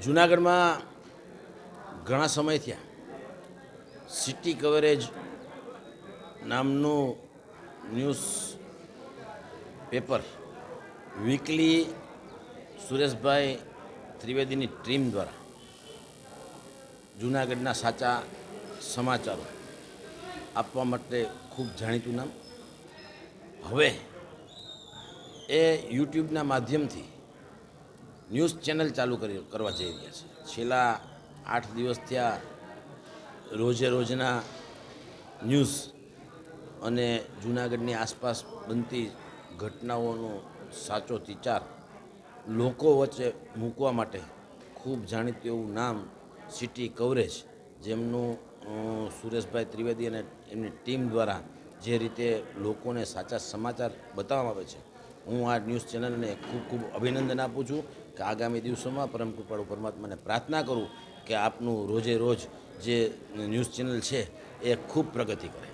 જૂનાગઢમાં ઘણા સમય થયા સિટી કવરેજ નામનું ન્યૂઝ પેપર વીકલી સુરેશભાઈ ત્રિવેદીની ટીમ દ્વારા જૂનાગઢના સાચા સમાચારો આપવા માટે ખૂબ જાણીતું નામ. હવે એ યુટ્યુબના માધ્યમથી ન્યૂઝ ચેનલ ચાલુ કરવા જઈ રહ્યા છે. છેલ્લા 8 દિવસ થયા રોજના ન્યૂઝ અને જૂનાગઢની આસપાસ બનતી ઘટનાઓનો સાચો વિચાર લોકો વચ્ચે મૂકવા માટે ખૂબ જાણીતું એવું નામ સિટી કવરેજ, જેમનું સુરેશભાઈ ત્રિવેદી અને એમની ટીમ દ્વારા જે રીતે લોકોને સાચા સમાચાર બતાવવામાં આવે છે, હું આ ન્યૂઝ ચેનલને ખૂબ ખૂબ અભિનંદન આપું છું કે આગામી દિવસોમાં પરમ કૃપાળુ પરમાત્માને પ્રાર્થના કરું કે આપનું રોજે રોજ જે ન્યૂઝ ચેનલ છે એ ખૂબ પ્રગતિ કરે.